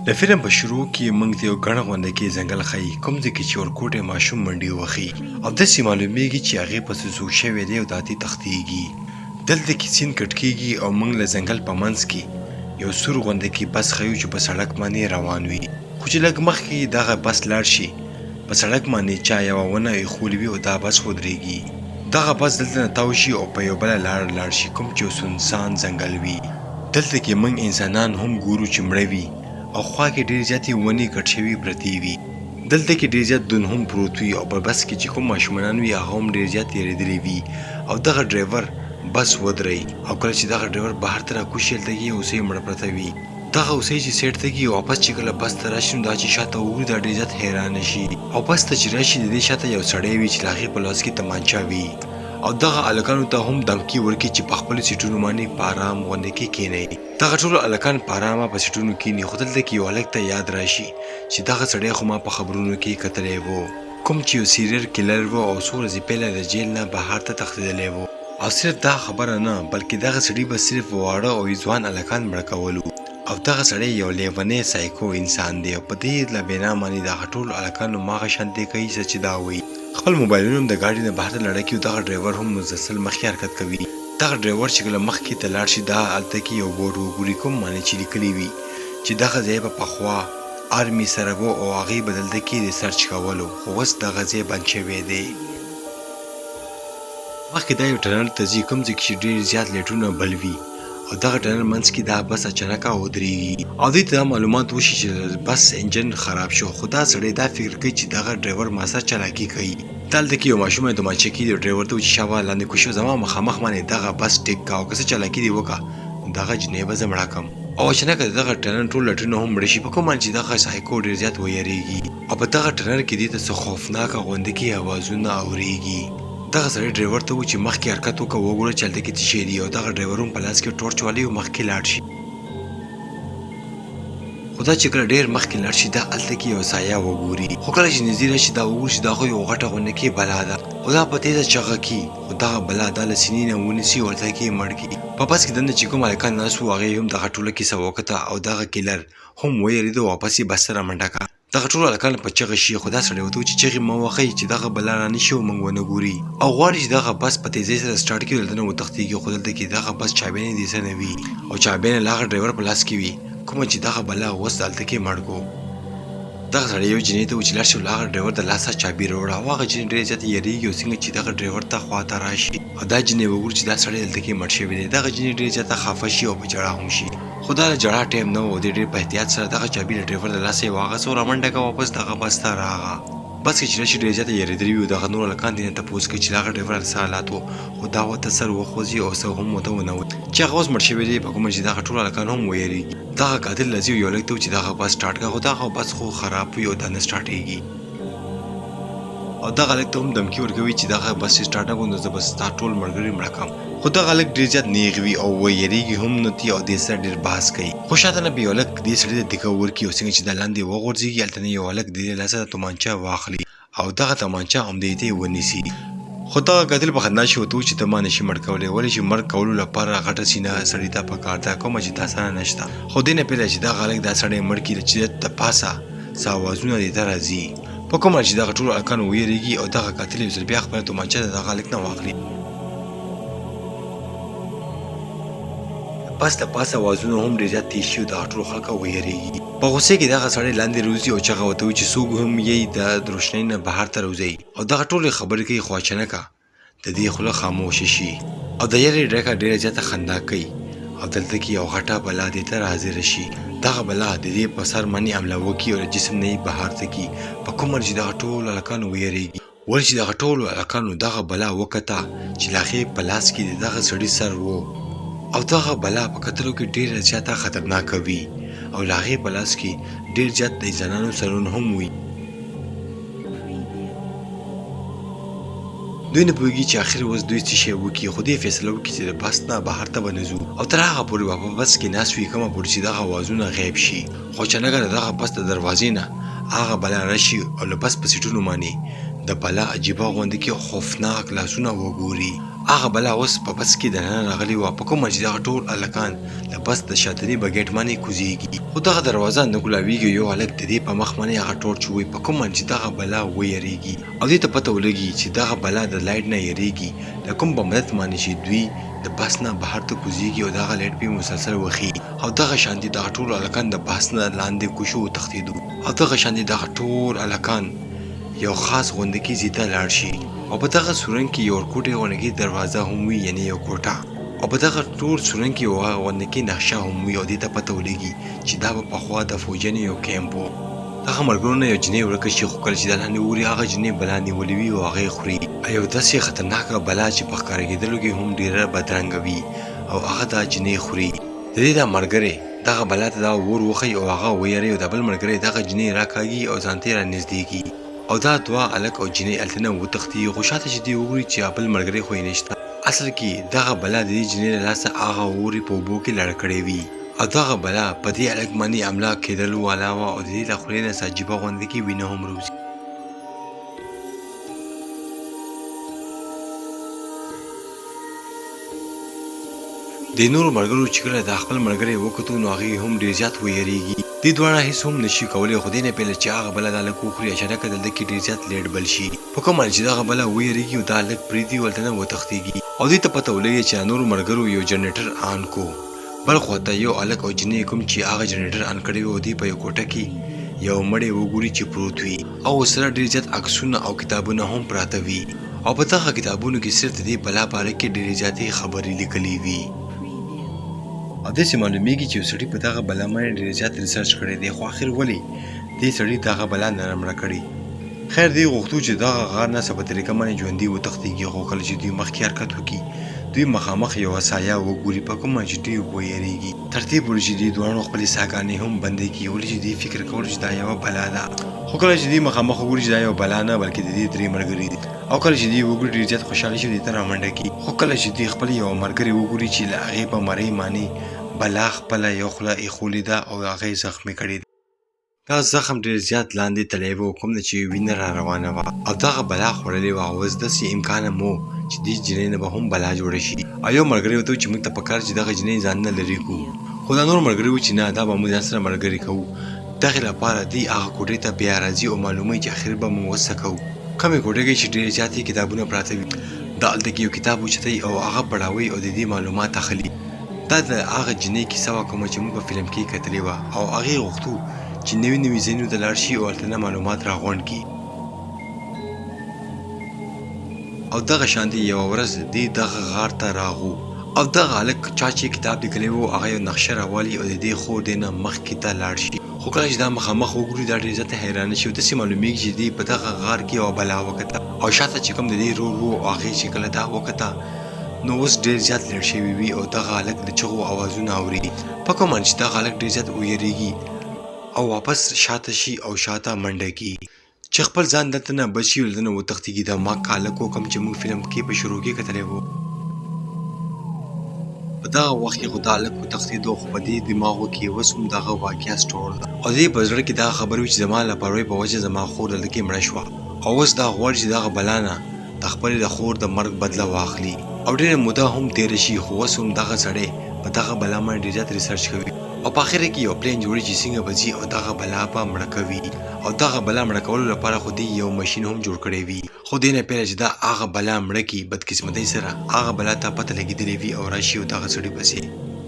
د فلم په شروع کې موږ ته یو ګڼه غونډه کې ځنګل ښیي کوم ځای کې چې ورکوټی ماشوم منډې وهي او داسې معلومیږي چې هغې پسې څوک شوی دی او د هغې تښتېږي. دلته کې سیند کټ کېږي او موږ له ځنګل په منځ کې یو سور غونډه کې بس ښیو چې په سړک باندې روان وي، خو چې لږ مخکې دغه بس لاړ شي په سړک باندې چا یوه ونه ایښولې وي او دا بس ودرېږي. دغه بس دلته نه تاو شي او په یو بله لاره لاړ شي کوم چې یو سنسان ځنګل وي. دلته کې موږ انسانان هم ګورو چې مړه وي او خوا کې ډېر زیاتې ونې کټ شوي پرتې وي. دلته کې ډېر زیات دون هم پروت وي او په بس کې چې کوم ماشومان وي هغه هم ډېر زیات تېرېدلي وي او دغه ډرایور بس ودرئ او کله چې دغه ډرایور بهر ته راکوشي هلته کې هوسۍ مړه پرته وي. دغه هوسۍ چې سیټ ته کېږي واپس چې کله بس ته راشي نو دا چې شاته وګوري دا ډېر زیات حیرانه شي او بس ته چې راشي د دې شاته یو سړی وي چې د هغې په لاس کې تمانچه وي او دغه هلکانو ته هم دمکي ورکړي چې په خپلو سیټونو باندې په ارام غونډه کې کښېنئ. دغه ټول هلکان په ارامه په سیټونو کښېني، خو دلته کې یو هلک ته یاد راشي چې دغه سړی خو ما په خبرونو کې کتلی و کوم چې یو سیریل کیلر و او څو ورځې پهله د جیل نه بهر ته تښتېدلی و او صرف دا خبره نه بلکې دغه سړي به صرف واړه او ځوان هلکان مړه کولو او دغه سړی یو لیونی سایکو انسان دی او په دې له بنا باندې دغه ټول هلکان هماغه شانتې کوي چې دا وایي. خپل موبایلونه هم د ګاډي نه بهر ته لړکي او دغه ډرایور هم مسلسل مخکې حرکت کوي. دغه ډرایور چې کله مخکې ته لاړ شي دا هلته کې یو بورډ وګوري کوم باندې چې لیکلي وي چې دغه ځای به پخوا آرمي سره و او هغې به دلته کې ریسرچ کولو، خو اوس دغه ځای بند شوی دی. مخکې دا یو ټنل ته ځي کوم ځای کې چې ډېر زیات لیټونه بل وي او دغه ټنل منځ کې دا بس اچانکه ودرېږي او دوی ته دا معلومات وشي چې بس انجن خراب شو، خو دا سړی دا فکر کوي چې دغه ډرایور ما سره چلاکي کوي. دلته کې یو ماشوم یې تمانچه کېږي او ډرایور ته وایي چې شابه لاندې کوشي زما مخامخ باندې دغه بس ټیک کا او که څه چلاکي دې وکړه دغه جنۍ به زه مړه کړم او اچانکه د دغه ټنل ټول لټونه هم مړه شي په کوم باندې چې دغه سایکو ډېر زیات ویریږي او په دغه ټنل کې دې ته څه خوفناکه غوندې کې اوازونه اورېږي. دغه سړی ډرایور ته وایي چې مخکې حرکت وکړه وګوره چې هلته کې څه شی دي او دغه ډرایور هم په لاس کې ټورچ والی او مخکې لاړ شي. خو دا چې کله ډېر مخکې لاړ شي دا هلته کې یو سایه وګوري، خو کله چې نږدې راشي دا وګوري چې دا خو یو غټه غونډه کې بلا ده او دا په تیزه چغه کي خو دغه بلا دا له سینې نه ونیسي او هلته کې یې مړ کړي. په بس کې دننه چې کوم هلکان ناست وو هغې هم دغه ټوله کیسه وکته او دغه کیلر هم ویرېده واپس یې بس سره منډه کړه. دغه ټول هلکان په چغه شي خو دا سړی ورته وایي چې چغې مه وهئ چې دغه بلا رانشي او موږ ونه ګوري او غواړي چې دغه بس په تیزۍ سره سټارټ کړي دلته نه وتښتېږي، خو دلته کې دغه بس چابیانې د څه نه وي او چابیانې له هغه ډرایور په لاس کې وي کومه چې دغه بلا اوس هلته کې مړ کړو. دغه سړی یو جنۍ ته وایي چې لاړ شي او له هغه ډرایور د لاسه چابي راوړه او هغه جنۍ ډېرې زیاتې یېرېږي او څنګه چې دغه ډرایور ته خواته راشي او دا جنۍ وګوري چې دا سړی دلته کې مړ شوی دی. دغه جنۍ ډېرې زیاته خفه شي او په ژړا هم شي، خو دا د ژړا ټایم نه و. د ډېر په احتیاط سره دغه چابي له ډرایور د لاسه یې واخیسته او رامنډه کړه واپس دغه بس ته راغله. بس کې چې راشي ډېر زیاته یېرېدلي وي او دغه نور هلکان دې نه تپوس کوي چې دغه ډرایور څه حالات و، خو دا ورته سر وخوځي او څه هم ورته ونه وایي چې هغه اوس مړ شوی دی په کومه چې دغه ټول هلکان هم ویرېږي. دغه قاتل له ځي یو هلک ته وایي چې دغه بس سټارټ کړه خو دغه بس خو خراب وي او دا نه سټارټېږي او دغه هلک ته هم دمکي ورکوي چې دغه بس چې سټارټ نه کړو نو زه به ستا ټول ملګري مړه کړم، خو دغه هلک ډېر زیات نیغ وي او ویرېږي هم نو تي او دې سره ډېر بحث کوي. خو شاته نه به یو هلک دې سړي ته دیکه ورکړي او څنګه چې دا لاندې وغورځېږي هلته نه یو هلک د دې لاسه تومانچه واخلي او دغه تومانچه همدې ته ونیسي. خو دغه قاتل په خندا شي ورته وایي چې ته ما نشي مړ کولی، ولې چې مرګ کولو لپاره غټه سینه سړي ته پکار ده کومه چې تا سره نشته. خو دې نه پهله چې دغه هلک دا سړی مړ کړي چې د پاسه څه اوازونه دې ته راځي په کومه چې دغه ټولو هلکان ویرېږي او دغه قاتل یو ځل بیا خپله تومانچه د دغه هلک نه واخلي. بس د پاسه اوازونه هم ډېر زیات تېز شي او دغه ټولو خلکه ویرېږي. په غوسې کې دغه سړی لاندې روځي او چغه ورته وایي چې څوک هم یې د روشنۍ نه بهر ته روځئ او دغه ټولې خبرې کوي خو اچانکه د دې خوله خاموشه شي او د یارې ډکه ډېره زیاته خندا کوي او دلته کې یو غټه بلا دې ته حاضره شي. دغه بلا د دې په سر باندې حمله وکړي او د جسم نه یې بهر ته کړي په کومه چې دغه ټول هلکان ویرېږي، ولې چې دغه ټولو هلکانو دغه بلا وکته چې له هغې په لاس کې د دغه سړي سر و او دغه بلا په کتلو کې ډېره زیاته خطرناکه وي او له هغې په لاس کې ډېر زیات د انسانانو سرونه هم وي. دوی نه پوهېږي چې آخر اوس دوی څه شی وکړي، خو دې فیصله وکړي چې د بس نه بهر ته به نه ځو او تر هغه پورې به په بس کې ناست وي کومه پورې چې دغه اوازونه غیب شي. خو اچانکه د دغه بس د دروازې نه هغه بلا راشي او له بس په سیټونو باندې د بلا عجیبه غوندې کې خوفناک لاسونه وګوري هغه بلا اوس په بس کې دننه راغلی و په کومه چې دغه ټول هلکان د بس د شاتني بګیټ باندې کوزیږي خو دغه دروازه نه ګلابیږي یو هلک د دې په مخ باندې هغه ټورچ وي په کومه چې دغه بلا ویریږي او دې ته پته ولګي چې دغه بلا د لایټ نه یریږي د کوم په مدد باندې چې دوی د بس نه بهر ته کوزیږي او دغه لایټ په مسلسل وخی او دغه شاندي دغه ټول هلکان د بس نه لاندې کوشو تختیدو او دغه شاندي دغه ټول هلکان یو خاص غونډه کې زیاته لاړ شي او په دغه سورن کې یو کوټه غونډه دروازه هم وي یعنی یو کوټه او په دغه ټول سورن کې یو غونډه کې نقشه هم وي او دې ته پته ولګي چې دا په خوا د فوجنې یو کیمپ وو هغه مرګونه یو جنې ورکه شي خو کله چې د لاندې ووري هغه جنې بلا نیولې وي او هغه خوري یو داسې خطرناکه بلا چې په ښکارېدلو کې هم ډیره بدرنګه وي او هغه دا جنې خوري د دې دا مرګره دغه بلا ته دا ور وخی او هغه ویری او د بل مرګره دغه جنې راکاږي او ځان ته را نږدې کی او دا دوا الک او جنې التنه وتختی خو شاته چې دی وګوري چې خپل مرګري خو نشته اصل کې دغه بلا د جنې لاسه هغه ووري په بو کې لړ کړې وی او دغه بلا په دې الک باندې عمله کېدل علاوه او د دې لخرینه ساجيبه غوندې کې وینه هم روزي د نورو مرګرو چې کله د خپل مرګري وکړو نو هغه هم ډیر زیات ویریږي د دوه هیڅ هم نشي کولای خو دې نه پیل چې هغه بل د کوخري اشاره کړل د کې ډیر زیات لیډ بل شي په کوم چې دغه بل ویریږي او د لک پریدي ولته نه وتختيږي او دې ته پته ولګي چې نورو مرګرو یو جنریټر آن کو بل خو ته یو الک او جنې کوم چې هغه جنریټر آن کړی و دی په یو کوټه کې یو مړی وګوري چې پروت وي او سره ډیر زیات عکسونه او کتابونه هم پراته وي او په دغه کتابونو کې صرف دې بلا باره کې ډیر زیاتې خبرې لیکلې وي او داسې معلومیږي چې سړی په دغه بلا باندې ډیر زیات ریسرچ کړی دی خو اخر ولې دې سړی دغه بلا نرم کړی خیر دی غوښتو چې دغه غار نه سبا طریقه باندې ژوندۍ وتښتېږي خو کله چې دوی مخکې حرکت وکړي دوی مخامخ یو سایه وګوري په کومه چې دوی ویریږي ترتیب ورشي دي دوه خپل ساګانې هم بندې کی ولې چې دوی فکر کول چې دا یو بلا ده خو کله چې دوی مخامخ وګوري چې دا یو بلا نه بلکې د دې درې مرګري دي او کله چې دوی وګوري ډیر زیات خوشاله شي دي تر منډه کی خو کله چې دوی خپل یو مرګري وګوري چې هغه په مړی معنی بلا خپل یو خله ایخولې ده او هغه زخمی کړي دا زخم ډیر زیات لاندې تللی و کوم چې وینه را روانه وه او دغه بلا خوړلې وه او داسې امکان مو چې دې جنۍ نه به هم بلا جوړه شي او یو ملګری ورته چې موږ ته پکار چې دغه جنۍ ځان نه لرې کړو خو دا نور ملګري و چې نه دا به موږ ځان سره ملګري کوو دغې لپاره دوی هغه کوټې ته بیا راځي او معلوموي چې اخر به موږ وڅه کوو کومې کوټې کې چې ډېر زیاتې کتابونه پراته وي دا هلته کې یو کتاب اوچتوي او هغه پړاوي او د دې معلومات اخلي دا د هغه جنۍ کیسه وه کومه چې موږ په فلم کې کتلې وه او هغې غوښتو چې نوي نوي ځایونو ته لاړ شي او هلته نه معلومات راغونډ کړي او دغه شانتي یوه ورځ دوی دغه غار ته راغو او دغه هلک چا چې کتاب لیکلی و هغه یو نقشه راوالي او د دې خور دې نه مخکې ته لاړ شي خو کله چې دا مخامخ وګوري دا ډېر زیاته حیرانه شي او داسې معلومیږي چې دوی په دغه غار کې یوه بلا وکته او شاته چې کوم د دې رور و هغې چې کله دا وکته نو اوس ډېر زیات لړ شوي وي او دغه هلک د چغو اوازونه اوري په کومه چې دغه هلک ډېر زیات ویریږي او واپس شاته شي او شاته منډه کړي چې خپل ځان دلته نه بچ شي دلته نه وتښتېږي دا ما هلک و کوم چې موږ فلم کې په شروع کې کتلی و په دغه وخت کې خو دا هلک وتښتېدو خو په دې دماغو کې اوس هم دغه واقعه سټور ده او دې په زړه کې دا خبره وي چې زما لاپروایۍ په وجه زما خور دلته کې مړه شوه او اوس دا غواړي چې دغه بلا نه د خپلې د خور د مرګ بدله واخلي او ډېره موده هم تېره شي خو اوس هم دغه سړی په دغه بلا باندې ډېر زیات ریسرچ کوي او په اخر کې یو پلان جوړي چې څنګه به ځي او دغه بلا به مړه کوي او دغه بلا مړه کولو لپاره خو دې یو ماشین هم جوړ کړی وي خو دې نه پیله چې دا هغه بلا مړه کړي بدقسمتۍ سره هغه بلا ته پته لګېدلې وي او راشي او دغه سړي پسې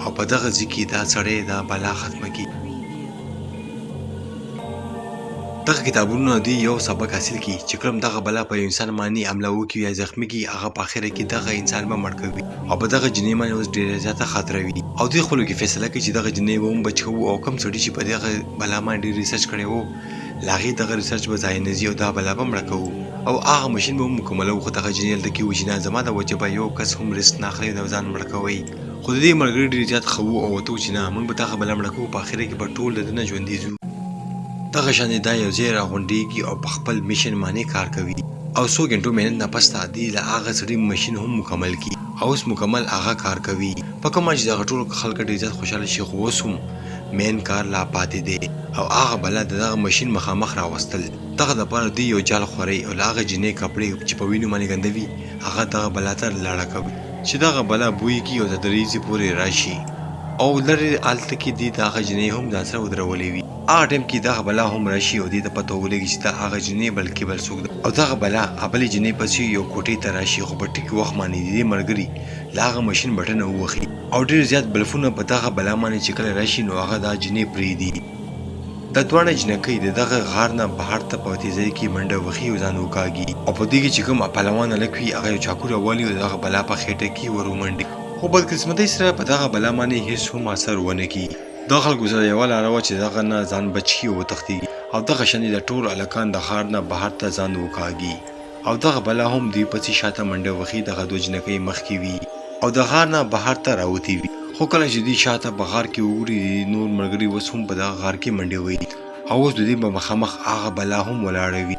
او په دغه ځای کې دا سړی دا بلا ختمه کړي دغه کتابونو دی یو سبق حاصل کی چې کوم دغه بلا په انسان باندې حمله وکړي یا زخمی کی هغه په اخر کې دغه انسان به مړ کوي او په دغه جنې باندې اوس ډېر زیاته خطر وي او دوی خپل کې فیصله کوي چې دغه جنې به هم بچو او کم سړي چې په دغه بلا باندې ریسرچ کړي وو لاغي دغه ریسرچ به ځای نه زی او دا بلا به مړ کوو او هغه ماشين به مکمل وو خو دغه جنې دلته کې وجینا زما د وجه به یو کس هم ریسک نه اخلي د ځان مړ کوي خو دې مرګري ډېر زیات خو او ته چې نه موږ به دغه بلا مړ کوو په اخر کې به ټول دنه ژوندې ځو دغه شان دا یو ځای راغونډېږي او په خپل میشن باندې کار کوي او څو غنټو مهنت نه پس دی له هغه سړي ماشین هم مکمل کی او اوس مکمل هغه کار کوي په کومه چې دغه ټول خلک ډېر زیات خوشاله شي خو اوس هم مین کار لا پاتې دی او هغه بلا دغه ماشین مخامخ راوستل دغه د پاره دی یو جال خوري او هغه جنې کپړې چې په وینو باندې ګندوي هغه دغه بلا ته لاړه کوي چې دغه بلا بوی کی او د دریزې پورې راشي او لري الته کې دی دغه جنې هم ځان سره ودرولې وي هغه ټیم کې دغه بلا هم راشي او دې ته پته ولګي چې دا هغه جنې بلکې بل څوک ده او دغه بلا خپلې جنې پسې یو کوټې ته راشي خو په ټیک وخت باندې دې مرګري لا هغه ماشین بټن ووخي او ډېر زیات بلفونه په دغه بلا باندې چې کله راشي نو هغه دا جنې پرېږدي د دوانه جنکۍ د دغه غار نه بهر ته په تیزۍ کې منډه وخي او ځان وکاږي او په دې کې چې کوم پهلوان هلک وي هغه یو چاقو راوالي او دغه بلا په خېټه کې ور ومنډي خو بدقسمتۍ سره په دغه بلا باندې هېڅ هم اثر ونه کړي د خلکو سره یوه لاره وه چې دغه نه ځان بچ کړي او وتښتېږي او دغه شانې د ټول هلکان د ښار نه بهر ته ځان وکاږي او دغه بلا هم دوی پسې شاته منډه وخي دغه دوه جنکۍ مخکې وي او د غار نه بهر ته راوتې وي خو کله چې دوی شاته په غار کې وګوري نور ملګري اوس هم په دغه غار کې منډې وهي او اوس د دوی په مخامخ هغه بلا هم ولاړه وي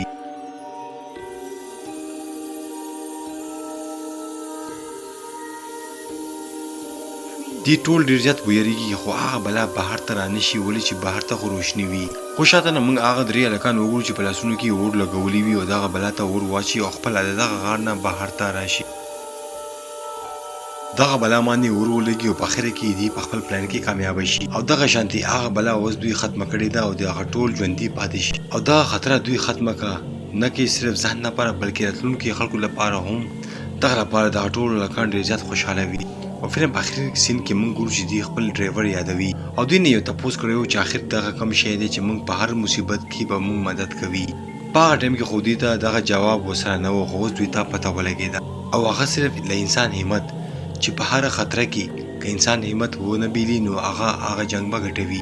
دی ټول ډیر زیات ویریږي خو هغه بلا بهر ته رانشي ولې چې بهر ته خو روشني وي خو شاته نه موږ هغه درې هلکان وګورو چې په لاسونو کې اور لګولي وي او دغه بلا ته اور واچي او خپله د دغه غار نه بهر ته راشي دغه بلا باندې اور ولګي او په اخره کې دی په خپل پلان کې کامیاب شي او دغه شانتي هغه بلا اوس دوی ختمه کړې ده او دغه ټول ژوندي پاتې شي او دغه خطره دوی ختمه کا نه کې صرف ځان لپاره بلکې راتلونکي خلکو لپاره هم دغه لپاره دغه ټول هلکان ډېر زیات خوشحاله وي او فلم په اخري سین کې موږ ګورو چې دوی خپل ډرایور یادوي او دوی نه یو تپوس کړی و چې آخر دغه کم شی دی چې موږ په هر مصیبت کې به موږ مدد کوي په هغه ټایم کې خو دوی ته دغه جواب ورسره نه و خو اوس دوی ته پته ولګېده او هغه صرف له انسان همت چې په هر خطره کې که انسان همت ونه بیلي نو هغه جنګ به ګټوي